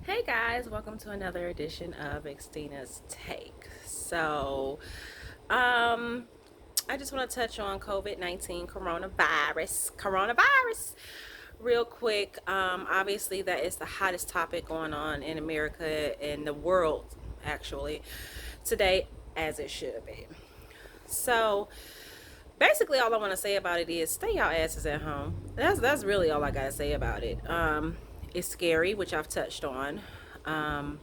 Hey guys, welcome to another edition of Xtina's Take. Um, I just want to touch on COVID-19 coronavirus, real quick. Obviously, that is the hottest topic going on in America and the world, actually, today, as it should be. So, basically, all I want to say about it is stay y'all asses at home. That's really all I gotta say about it. It's scary, which I've touched on. Um,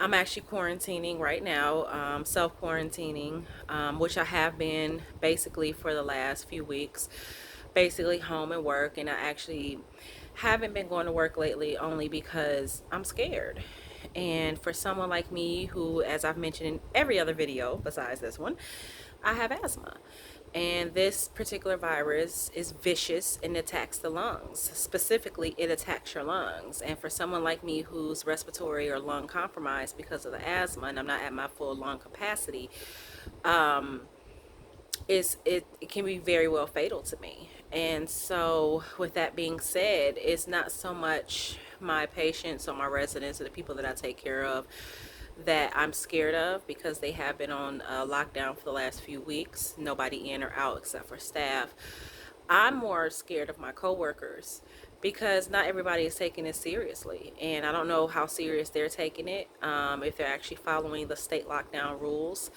I'm actually quarantining right now, self quarantining, which I have been basically for the last few weeks, basically home and work. And I actually haven't been going to work lately only because I'm scared. And for someone like me, who, as I've mentioned in every other video besides this one, I have asthma. And this particular virus is vicious and attacks the lungs. Specifically, it attacks your lungs. And for someone like me who's respiratory or lung compromised because of the asthma, and I'm not at my full lung capacity, um, it can be very well fatal to me. And so, with that being said, it's not so much my patients or my residents or the people that I take care of that I'm scared of, because they have been on lockdown for the last few weeks, nobody in or out except for staff. I'm more scared of my coworkers because not everybody is taking it seriously, and I don't know how serious they're taking it, if they're actually following the state lockdown rules.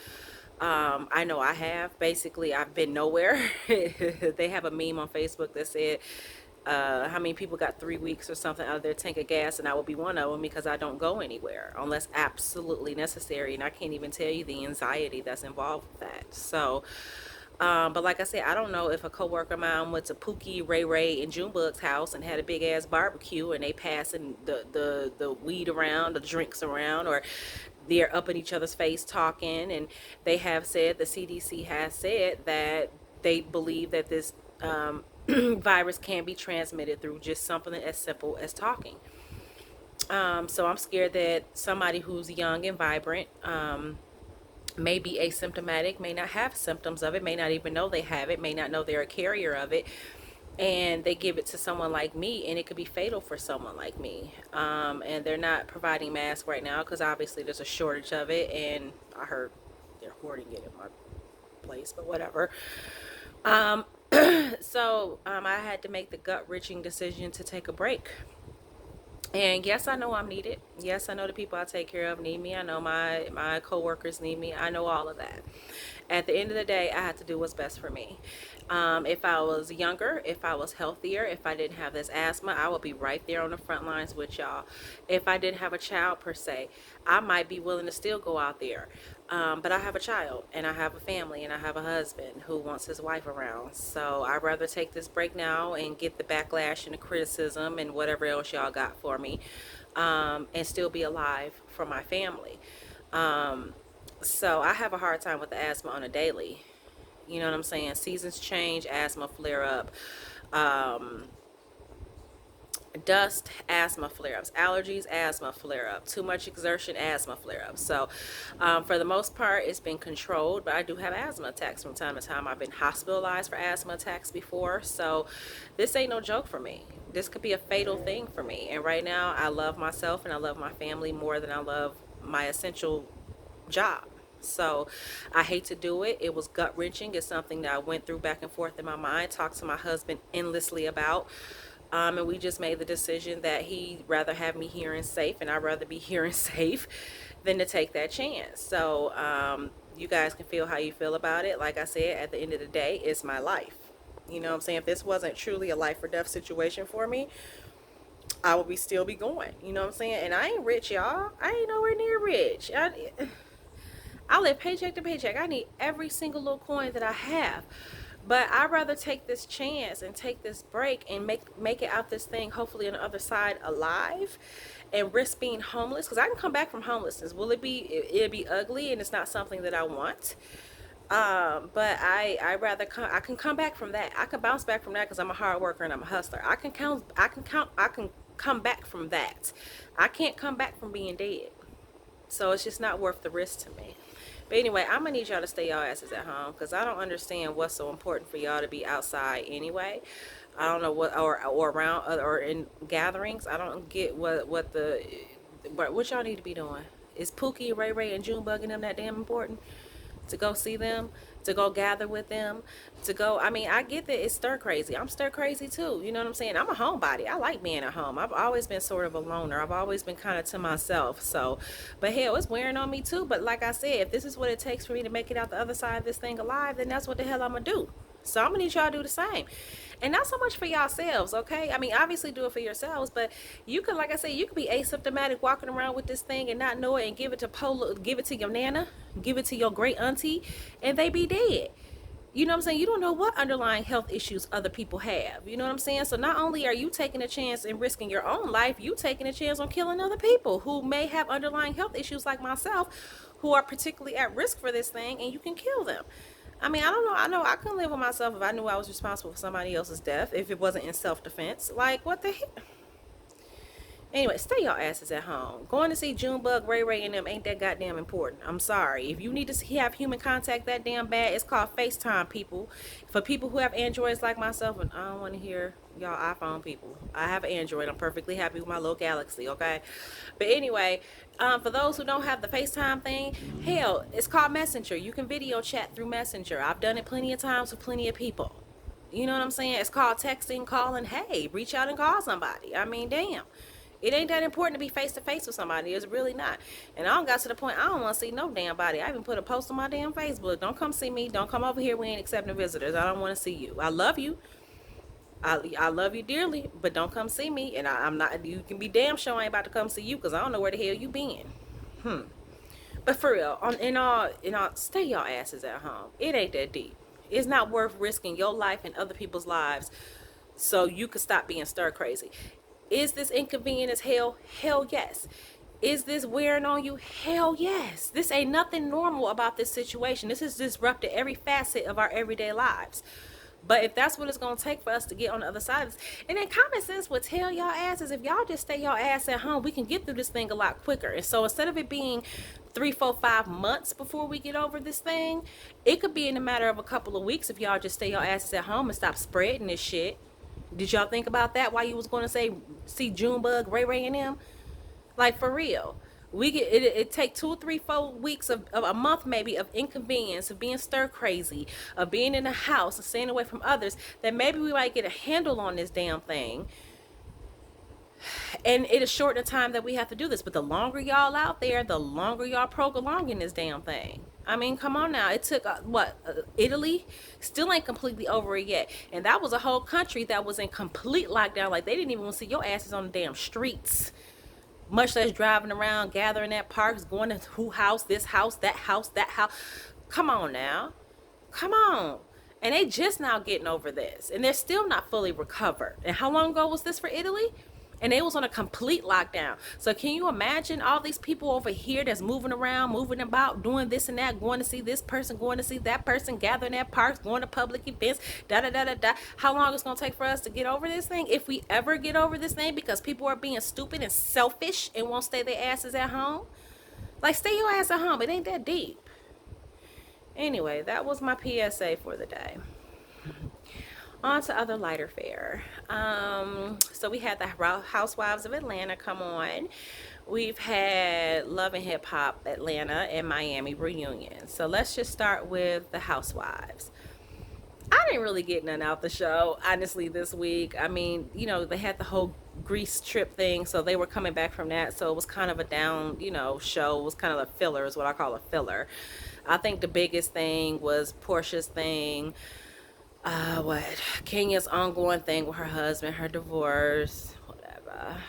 I know I have. Basically, I've been nowhere. They have a meme on Facebook that said, how many people got 3 weeks or something out of their tank of gas, and I will be one of them because I don't go anywhere unless absolutely necessary, and I can't even tell you the anxiety that's involved with that. So, but like I said, I don't know if a coworker of mine went to Pookie, Ray Ray, and Junebug's house and had a big ass barbecue, and they passing the weed around, the drinks around, or they're up in each other's face talking. And they have said, the CDC has said that they believe that this virus can be transmitted through just something as simple as talking. So I'm scared that somebody who's young and vibrant, may be asymptomatic, may not have symptoms of it, may not even know they have it, may not know they're a carrier of it, and they give it to someone like me, and it could be fatal for someone like me. And they're not providing masks right now because obviously there's a shortage of it, and I heard they're hoarding it in my place, but whatever. Um, I had to make the gut wrenching decision to take a break. And yes, I know I'm needed. Yes, I know the people I take care of need me. I know my coworkers need me. I know all of that. At the end of the day, I had to do what's best for me. If I was younger, if I was healthier, if I didn't have this asthma, I would be right there on the front lines with y'all. If I didn't have a child per se, I might be willing to still go out there. But I have a child, and I have a family, and I have a husband who wants his wife around. So I'd rather take this break now and get the backlash and the criticism and whatever else y'all got for me, and still be alive for my family. Um, so I have a hard time with the asthma on a daily. You know what I'm saying? Seasons change, asthma flare up. Um, Dust, asthma flare ups. Allergies, asthma flare up. Too much exertion, asthma flare ups. So, for the most part, it's been controlled, but I do have asthma attacks from time to time. I've been hospitalized for asthma attacks before. So, this ain't no joke for me. This could be a fatal thing for me. And right now, I love myself and I love my family more than I love my essential job. So I hate to do it. It was gut wrenching. It's something that I went through back and forth in my mind, talked to my husband endlessly about. And we just made the decision that he'd rather have me here and safe, and I'd rather be here and safe than to take that chance. So you guys can feel how you feel about it. Like I said, at the end of the day, it's my life. You know what I'm saying? If this wasn't truly a life or death situation for me, I would be still be going. You know what I'm saying? And I ain't rich, y'all. I ain't nowhere near rich. I live paycheck to paycheck. I need every single little coin that I have. But I'd rather take this chance and take this break and make it out this thing, hopefully on the other side alive, and risk being homeless. Because I can come back from homelessness. Will it be? It'll be ugly, and it's not something that I want. But I rather come. I can come back from that. I can bounce back from that because I'm a hard worker and I'm a hustler. I can count. I can count. I can come back from that. I can't come back from being dead. So it's just not worth the risk to me. But anyway, I'm gonna need y'all to stay y'all asses at home because I don't understand what's so important for y'all to be outside anyway. I don't know what, or around or in gatherings. I don't get what y'all need to be doing. Is Pookie, Ray Ray, and Junebug and them that damn important to go see them, to go gather with them, to go? I mean, I get that it's stir crazy. I'm stir crazy too. You know what I'm saying? I'm a homebody. I like being at home. I've always been sort of a loner. I've always been kind of to myself. So, but hell, it's wearing on me too. But like I said, if this is what it takes for me to make it out the other side of this thing alive, then that's what the hell I'm gonna do. So I'm gonna need y'all to do the same. And not so much for yourselves, okay? I mean, obviously do it for yourselves, but you could, like I said, you could be asymptomatic walking around with this thing and not know it, and give it to give it to your nana, give it to your great auntie, and they be dead. You know what I'm saying? You don't know what underlying health issues other people have. You know what I'm saying? So not only are you taking a chance and risking your own life, you taking a chance on killing other people who may have underlying health issues like myself, who are particularly at risk for this thing, and you can kill them. I mean, I don't know. I know I couldn't live with myself if I knew I was responsible for somebody else's death, if it wasn't in self-defense. Like, what the heck? Anyway, stay your asses at home. Going to see Junebug, Ray Ray, and them ain't that goddamn important. I'm sorry. If you need to have human contact that damn bad, it's called FaceTime, people. For people who have Androids like myself, and I don't want to hear y'all iPhone people. I have an Android. I'm perfectly happy with my little Galaxy, okay? But anyway, for those who don't have the FaceTime thing, hell, it's called Messenger. You can video chat through Messenger. I've done it plenty of times with plenty of people. You know what I'm saying? It's called texting, calling. Hey, reach out and call somebody. I mean, damn. It ain't that important to be face to face with somebody. It's really not. And I don't got to the point I don't want to see no damn body. I even put a post on my damn Facebook. Don't come see me. Don't come over here. We ain't accepting visitors. I don't want to see you. I love you. I love you dearly, but don't come see me. And I'm not. You can be damn sure I ain't about to come see you because I don't know where the hell you been. But for real, stay your asses at home. It ain't that deep. It's not worth risking your life and other people's lives so you could stop being stir crazy. Is this inconvenient as hell? Hell yes. Is this wearing on you? Hell yes. This ain't nothing normal about this situation. This has disrupted every facet of our everyday lives. But if that's what it's going to take for us to get on the other side of this, and then common sense would tell y'all asses, if y'all just stay y'all ass at home, we can get through this thing a lot quicker. And so instead of it being 3, 4, 5 months before we get over this thing, it could be in a matter of a couple of weeks if y'all just stay your asses at home and stop spreading this shit. Did y'all think about that while you was going to see Junebug, Ray Ray, and them? Like, for real. We get it take 2, 3, 4 weeks of a month maybe of inconvenience, of being stir crazy, of being in the house and staying away from others, that maybe we might get a handle on this damn thing. And it is short the time that we have to do this. But the longer y'all out there, the longer y'all prolonging this damn thing. I mean, come on now. It took, Italy still ain't completely over it yet. And that was a whole country that was in complete lockdown. Like, they didn't even want to see your asses on the damn streets. Much less driving around, gathering at parks, going to who house, this house, that house, that house. Come on now. Come on. And they just now getting over this. And they're still not fully recovered. And how long ago was this for Italy? And they was on a complete lockdown. So can you imagine all these people over here that's moving around, moving about, doing this and that, going to see this person, going to see that person, gathering at parks, going to public events, da da da da da. How long it's gonna take for us to get over this thing? If we ever get over this thing, because people are being stupid and selfish and won't stay their asses at home. Like, stay your ass at home. It ain't that deep. Anyway, that was my PSA for the day. On to other lighter fare. So we had the Housewives of Atlanta come on. We've had Love and Hip Hop Atlanta and Miami reunion. So let's just start with the Housewives. I didn't really get none out the show, honestly, this week. I mean, they had the whole Greece trip thing, so they were coming back from that. So it was kind of a down, show. It was kind of a filler, is what I call a filler. I think the biggest thing was Portia's thing. Kenya's ongoing thing with her husband, her divorce, whatever.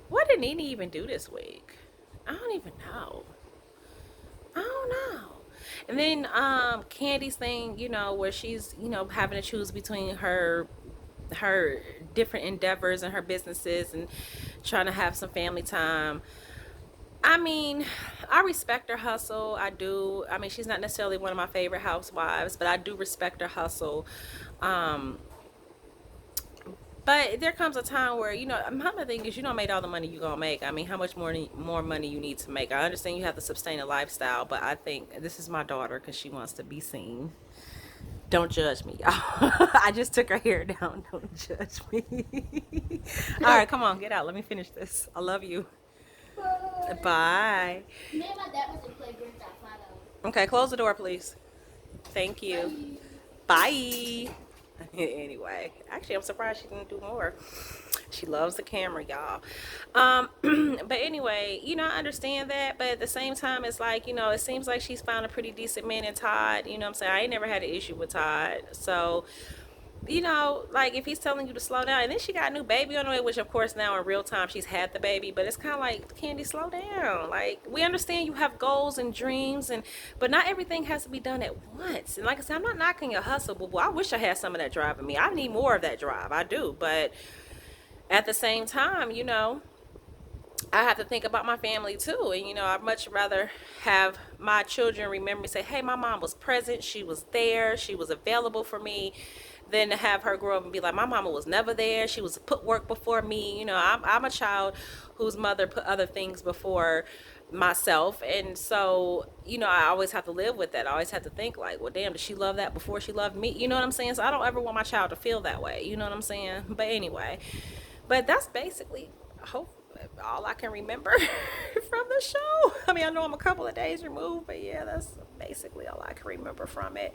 What did Nene even do this week? I don't even know. I don't know. And then Candy's thing, where she's, having to choose between her different endeavors and her businesses and trying to have some family time. I mean, I respect her hustle. I do. I mean, she's not necessarily one of my favorite housewives, but I do respect her hustle. But there comes a time where, my thing is, you don't make all the money you're going to make. I mean, how much more money you need to make. I understand you have to sustain a lifestyle, but I think this is my daughter because she wants to be seen. Don't judge me, y'all. I just took her hair down. Don't judge me. All right, come on, get out. Let me finish this. I love you. Bye. Me and my dad was to play Grand Theft Auto. Okay, close the door, please. Thank you. Bye. Anyway, actually, I'm surprised she didn't do more. She loves the camera, y'all. But anyway, I understand that, but at the same time, it's like, it seems like she's found a pretty decent man in Todd. You know what I'm saying? I ain't never had an issue with Todd. So, like if he's telling you to slow down, and then she got a new baby on the way, which of course now in real time she's had the baby, but it's kind of like, Candy, slow down. Like, we understand you have goals and dreams, but not everything has to be done at once. And like I said, I'm not knocking your hustle, but I wish I had some of that drive in me. I need more of that drive. I do, but at the same time, I have to think about my family too. And, I'd much rather have my children remember me, say, hey, my mom was present. She was there. She was available for me, than to have her grow up and be like, my mama was never there. She was put work before me. I'm a child whose mother put other things before myself. And so, I always have to live with that. I always have to think like, well, damn, did she love that before she loved me? You know what I'm saying? So I don't ever want my child to feel that way. You know what I'm saying? But anyway, but that's basically, hope, all I can remember from the show. I mean, I know I'm a couple of days removed, but yeah, that's basically all I can remember from it.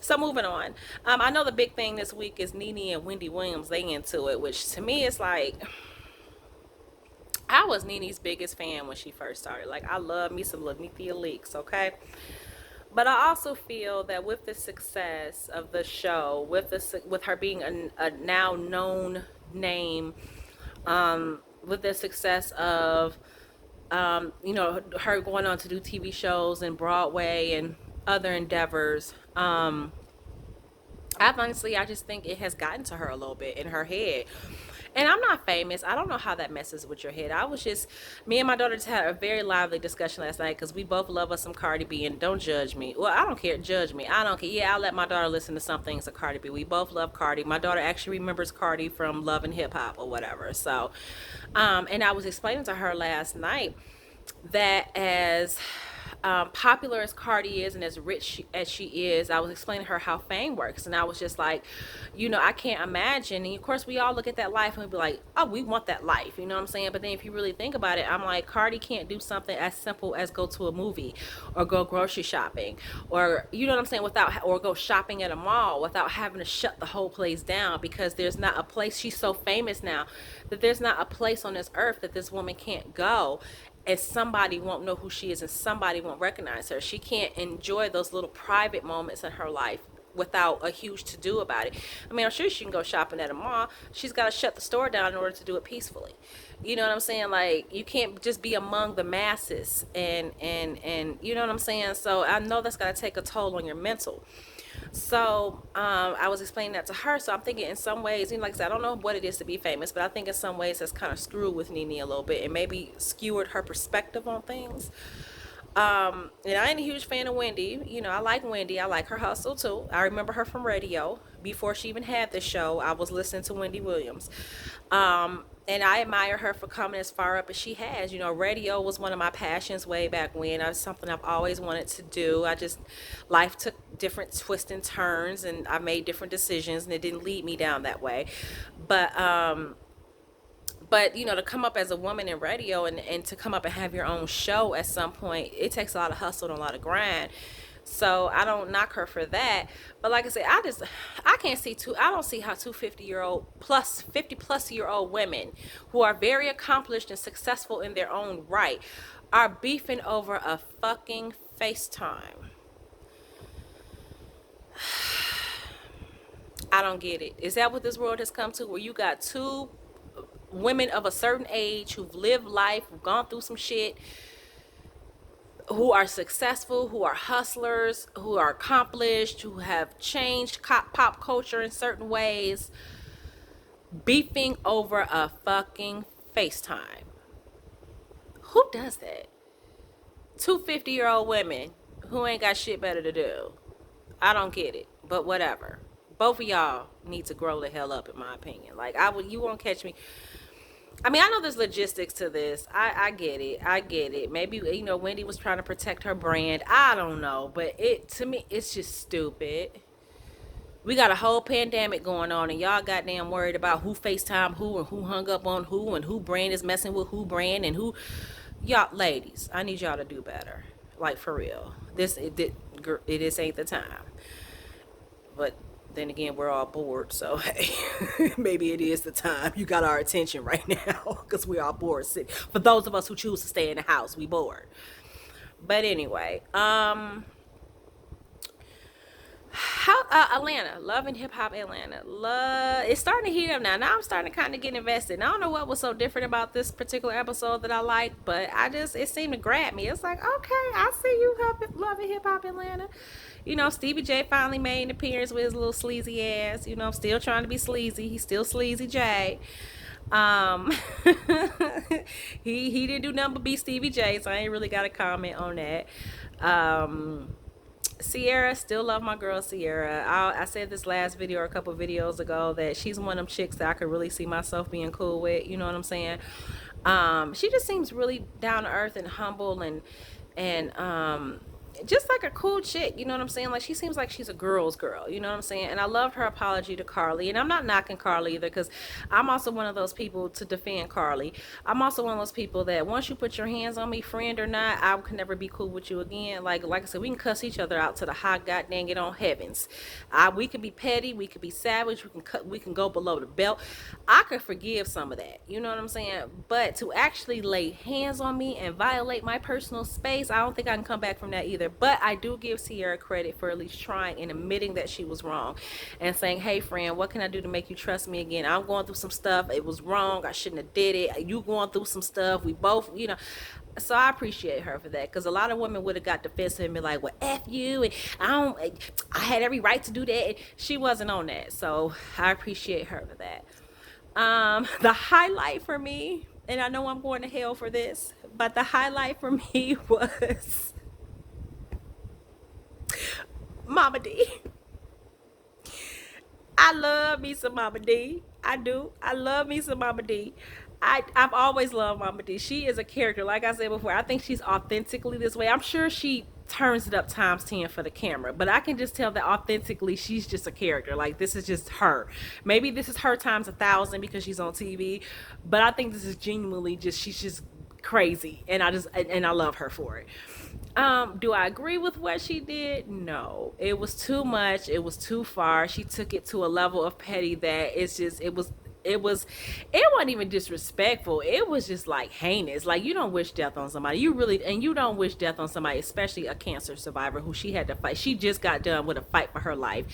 So moving on. I know the big thing this week is Nene and Wendy Williams. They into it, which to me is like, I was Nene's biggest fan when she first started. Like, I love me some Lanithia Leaks, okay? But I also feel that with the success of the show, with her being a now known name, with the success of, her going on to do TV shows and Broadway and other endeavors, I just think it has gotten to her a little bit in her head. And I'm not famous. I don't know how that messes with your head. Me and my daughter just had a very lively discussion last night because we both love us some Cardi B, and don't judge me. Well, I don't care. Judge me. I don't care. Yeah, I'll let my daughter listen to some things of Cardi B. We both love Cardi. My daughter actually remembers Cardi from Love and Hip Hop or whatever. So, and I was explaining to her last night that as popular as Cardi is and as rich as she is, I was explaining to her how fame works. And I was just like, I can't imagine. And of course, we all look at that life and we be like, oh, we want that life. You know what I'm saying? But then if you really think about it, I'm like, Cardi can't do something as simple as go to a movie or go grocery shopping or, you know what I'm saying, or go shopping at a mall without having to shut the whole place down, because there's not a place. She's so famous now that there's not a place on this earth that this woman can't go and somebody won't know who she is and somebody won't recognize her. She can't enjoy those little private moments in her life without a huge to do about it. I mean, I'm sure she can go shopping at a mall. She's got to shut the store down in order to do it peacefully. You know what I'm saying? Like, you can't just be among the masses and you know what I'm saying? So I know that's got to take a toll on your mental. So I was explaining that to her. So I'm thinking in some ways, like I said, I don't know what it is to be famous, but I think in some ways that's kind of screwed with Nene a little bit and maybe skewered her perspective on things. And I ain't a huge fan of Wendy. I like Wendy. I like her hustle too. I remember her from radio. Before she even had the show, I was listening to Wendy Williams. And I admire her for coming as far up as she has. Radio was one of my passions way back when. It was something I've always wanted to do. Life took different twists and turns, and I made different decisions, and it didn't lead me down that way. But to come up as a woman in radio and to come up and have your own show at some point, it takes a lot of hustle and a lot of grind. So I don't knock her for that. But like I said, I don't see how 50 plus year old women who are very accomplished and successful in their own right are beefing over a fucking FaceTime. I don't get it. Is that what this world has come to, where you got two women of a certain age who've lived life, who've gone through some shit, who are successful, who are hustlers, who are accomplished, who have changed pop culture in certain ways, beefing over a fucking FaceTime? Who does that? Two 50-year-old women who ain't got shit better to do. I don't get it, but whatever. Both of y'all need to grow the hell up, in my opinion. Like, you won't catch me. I mean, I know there's logistics to this. I get it. Maybe, Wendy was trying to protect her brand. I don't know. But to me, it's just stupid. We got a whole pandemic going on, and y'all goddamn worried about who FaceTime who and who hung up on who and who brand is messing with who brand and who. Y'all, ladies, I need y'all to do better. Like, for real. This ain't the time. But then again, we're all bored, so hey, maybe it is the time. You got our attention right now because we're all bored. For those of us who choose to stay in the house, we bored. But anyway, how Atlanta, love and hip hop Atlanta, love. It's starting to heat up now. Now I'm starting to kind of get invested. And I don't know what was so different about this particular episode that I liked, but it seemed to grab me. It's like, okay, I see you, love and hip hop Atlanta. You know, Stevie J finally made an appearance with his little sleazy ass. You know, still trying to be sleazy. He's still sleazy J. Um, he didn't do nothing but be Stevie J, so I ain't really got a comment on that. Um, Sierra, still love my girl Sierra. I said this last video or a couple videos ago that she's one of them chicks that I could really see myself being cool with. You know what I'm saying? She just seems really down to earth and humble and just like a cool chick, you know what I'm saying? Like, she seems like she's a girl's girl, you know what I'm saying? And I loved her apology to Carly. And I'm not knocking Carly either, because I'm also one of those people to defend Carly. I'm also one of those people that once you put your hands on me, friend or not, I can never be cool with you again. Like I said, we can cuss each other out to the high goddamn it on heavens. We can be petty, we can be savage, we can go below the belt. I could forgive some of that, you know what I'm saying? But to actually lay hands on me and violate my personal space, I don't think I can come back from that either. But I do give Sierra credit for at least trying and admitting that she was wrong and saying, hey friend, what can I do to make you trust me again? I'm going through some stuff. It was wrong. I shouldn't have did it. You going through some stuff. We both, you know. So I appreciate her for that, because a lot of women would have got defensive and be like, well, F you, and I had every right to do that. And she wasn't on that. So I appreciate her for that. The highlight for me, and I know I'm going to hell for this, but the highlight for me was Mama D. I love me some Mama D. I do. I love me some Mama D. I've always loved Mama D. She is a character. Like I said before, I think she's authentically this way. I'm sure she turns it up times 10 for the camera, but I can just tell that authentically she's just a character. Like, this is just her. Maybe this is her times 1,000 because she's on TV, but I think this is genuinely just, she's just crazy, and I love her for it. Do I agree with what she did? No. It was too much. It was too far. She took it to a level of petty that it wasn't even disrespectful. It was just like heinous. Like, you don't wish death on somebody. You don't wish death on somebody, especially a cancer survivor who she had to fight. She just got done with a fight for her life.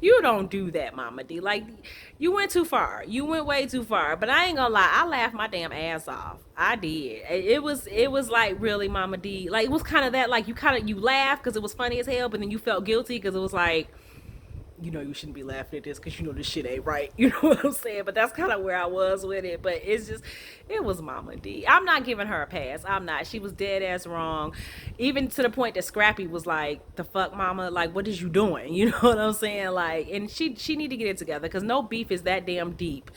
You don't do that, Mama D. Like, you went too far. You went way too far. But I ain't gonna lie, I laughed my damn ass off. I did. It was like, really, Mama D. Like, it was kind of that, like, you laughed because it was funny as hell, but then you felt guilty because it was like, you know, you shouldn't be laughing at this because you know this shit ain't right. You know what I'm saying? But that's kind of where I was with it. But it was Mama D. I'm not giving her a pass. I'm not. She was dead ass wrong. Even to the point that Scrappy was like, the fuck, Mama? Like, what is you doing? You know what I'm saying? Like, and she need to get it together, because no beef is that damn deep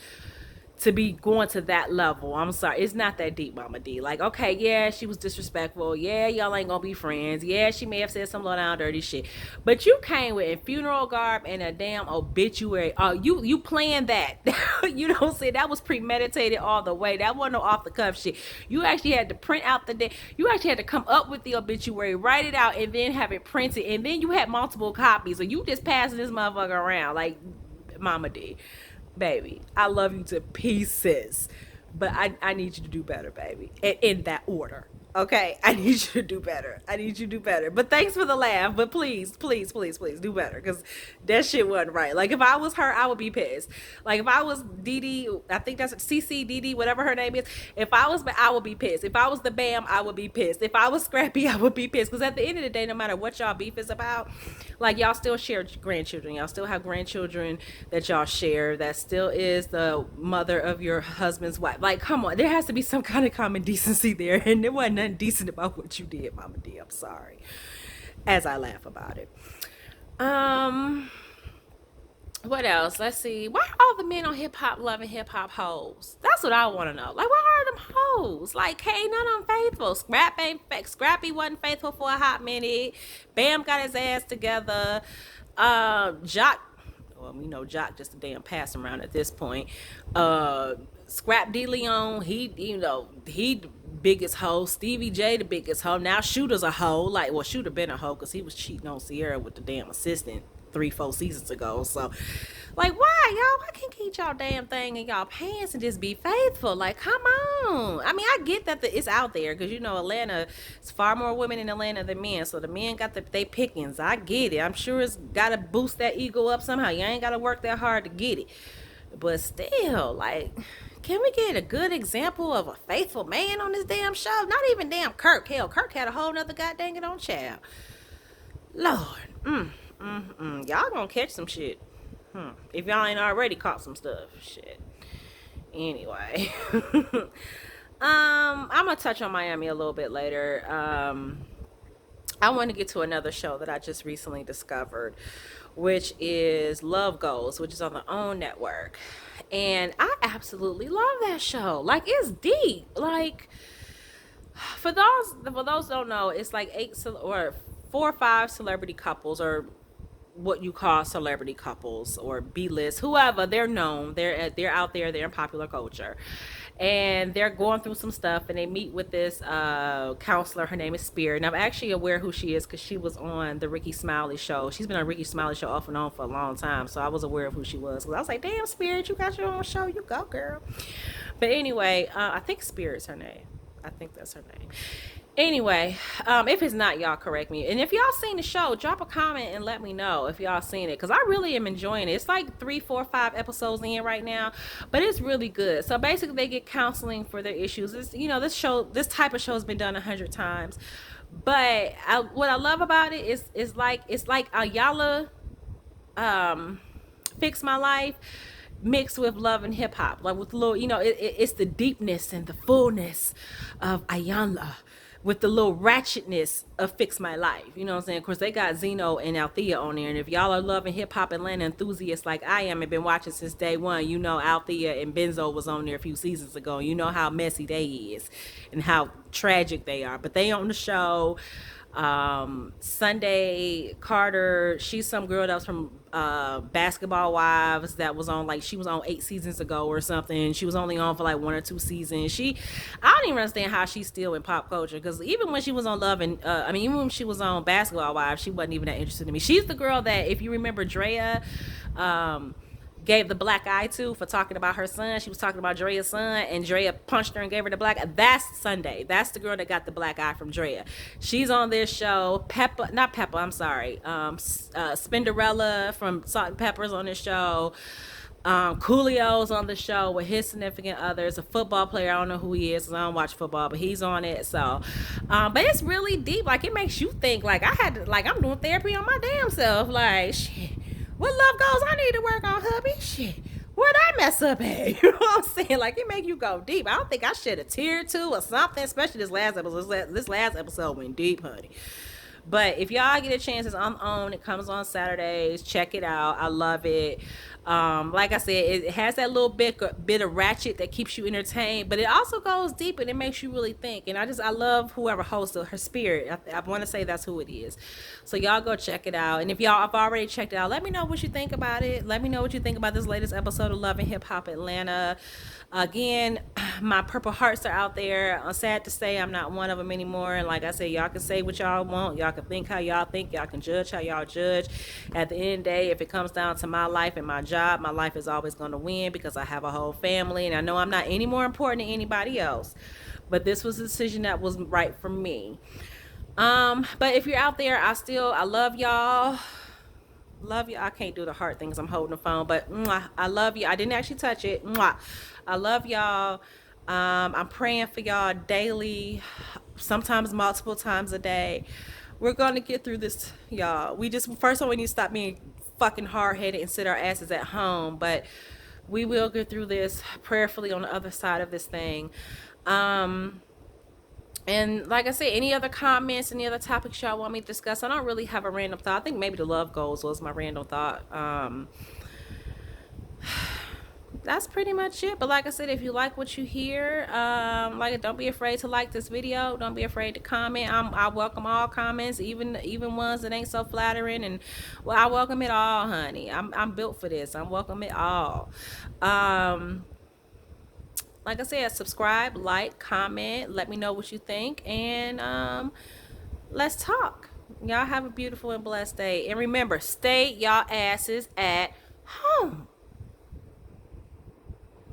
to be going to that level. I'm sorry. It's not that deep, Mama D. Like, okay, yeah, she was disrespectful. Yeah, y'all ain't gonna be friends. Yeah, she may have said some low down dirty shit. But you came with a funeral garb and a damn obituary. You planned that. You know what I'm saying? That was premeditated all the way. That wasn't no off the cuff shit. You actually had to print out you actually had to come up with the obituary, write it out, and then have it printed. And then you had multiple copies. So you just passing this motherfucker around like Mama D. Baby, I love you to pieces, but I need you to do better, baby, in that order. Okay, I need you to do better. I need you to do better. But thanks for the laugh. But please, please, please, please do better, because that shit wasn't right. Like, if I was her, I would be pissed. Like, if I was Dee Dee, I think that's CC Dee Dee, whatever her name is. If I was, I would be pissed. If I was the Bam, I would be pissed. If I was Scrappy, I would be pissed. Because at the end of the day, no matter what y'all beef is about, like, y'all still share grandchildren. Y'all still have grandchildren that y'all share. That still is the mother of your husband's wife. Like, come on, there has to be some kind of common decency there, and there wasn't nothing decent about what you did, Mama D. I'm sorry. As I laugh about it. What else? Let's see. Why are all the men on hip hop loving hip hop hoes? That's what I want to know. Like, why are them hoes? Like, hey, none of them faithful. Scrappy wasn't faithful for a hot minute. Bam got his ass together. Jock Well, you know, Jock just a damn pass around at this point. Scrap D Leon, he the biggest hoe. Stevie J the biggest hoe. Now Shooter's a hoe. Like, well, Shooter been a hoe because he was cheating on Sierra with the damn assistant 3-4 seasons ago. So, like, why y'all? Why can't keep y'all damn thing in y'all pants and just be faithful? Like, come on. I mean, I get that it's out there because you know Atlanta, it's far more women in Atlanta than men. So the men got they pickings. I get it. I'm sure it's got to boost that ego up somehow. You ain't got to work that hard to get it. But still, like, can we get a good example of a faithful man on this damn show? Not even damn Kirk. Hell, Kirk had a whole nother goddamn it on child. Lord, y'all gonna catch some shit. If y'all ain't already caught some stuff, shit. Anyway, I'm gonna touch on Miami a little bit later. I want to get to another show that I just recently discovered, which is Love Goals, which is on the OWN network. And I absolutely love that show. Like, it's deep. Like, for those who don't know, it's like or 4 or 5 celebrity couples, or what you call celebrity couples, or B-list, whoever. They're known, they're out there, they're in popular culture, and they're going through some stuff, and they meet with this counselor. Her name is Spirit, and I'm actually aware who she is because she was on the Ricky Smiley show. She's been on Ricky Smiley show off and on for a long time, so I was aware of who she was, because I was like, damn, Spirit, you got your own show, you go, girl. But anyway, I think Spirit's her name. I think that's her name. Anyway, if it's not, y'all correct me. And if y'all seen the show, drop a comment and let me know if y'all seen it, because I really am enjoying it. It's like 3, 4, 5 episodes in right now, but it's really good. So basically, they get counseling for their issues. This type of show has been done 100 times, but what I love about it is it's like Ayala, Fix My Life, mixed with love and hip hop, like with a little, it's the deepness and the fullness of Ayanla with the little ratchetness of Fix My Life. You know what I'm saying? Of course, they got Zeno and Althea on there, and if y'all are loving hip hop Atlanta enthusiasts like I am and been watching since day one, you know Althea and Benzo was on there a few seasons ago. You know how messy they is and how tragic they are, but they on the show. Sunday Carter, she's some girl that was from Basketball Wives, that was on, like, she was on 8 seasons ago or something. She was only on for like 1 or 2 seasons. I don't even understand how she's still in pop culture, because even when she was on Love and even when she was on Basketball Wives, she wasn't even that interested in me. She's the girl that, if you remember, Drea gave the black eye to for talking about her son. She was talking about Drea's son, and Drea punched her and gave her the black eye. That's Sunday. That's the girl that got the black eye from Drea. She's on this show. Spinderella from Salt and Pepper's on this show. Coolio's on the show with his significant others, a football player. I don't know who he is because I don't watch football, but he's on it. So, but it's really deep. Like, it makes you think. Like, I'm doing therapy on my damn self. Like, shit. What love goes, I need to work on, hubby. Shit. Where'd I mess up at? You know what I'm saying? Like, it make you go deep. I don't think I shed a tear or two or something, especially this last episode. This last episode went deep, honey. But if y'all get a chance, it's on OWN. It comes on Saturdays. Check it out. I love it. Like I said, it has that little bit of ratchet that keeps you entertained, but it also goes deep and it makes you really think. And I love whoever hosts her Spirit. I want to say that's who it is. So y'all go check it out. And if y'all have already checked it out, let me know what you think about it. Let me know what you think about this latest episode of Love and Hip Hop Atlanta. Again, my purple hearts are out there. I'm sad to say I'm not one of them anymore. And like I said, y'all can say what y'all want. Y'all can think how y'all think. Y'all can judge how y'all judge. At the end of the day, if it comes down to my life and my job, my life is always going to win, because I have a whole family. And I know I'm not any more important than anybody else. But this was a decision that was right for me. But if you're out there, I love y'all. Love you. I can't do the heart things. I'm holding the phone, but I love you. I didn't actually touch it. I love y'all. I'm praying for y'all daily, sometimes multiple times a day. We're going to get through this, y'all. First of all, we need to stop being fucking hard-headed and sit our asses at home, but we will get through this prayerfully on the other side of this thing. And like I said, any other comments, any other topics y'all want me to discuss? I don't really have a random thought. I think maybe the love goals was my random thought. that's pretty much it. But like I said, if you like what you hear, don't be afraid to like this video. Don't be afraid to comment. I welcome all comments, even ones that ain't so flattering. And well, I welcome it all, honey. I'm built for this. I welcome it all. Um, like I said, subscribe, like, comment, let me know what you think, and let's talk. Y'all have a beautiful and blessed day. And remember, stay y'all asses at home.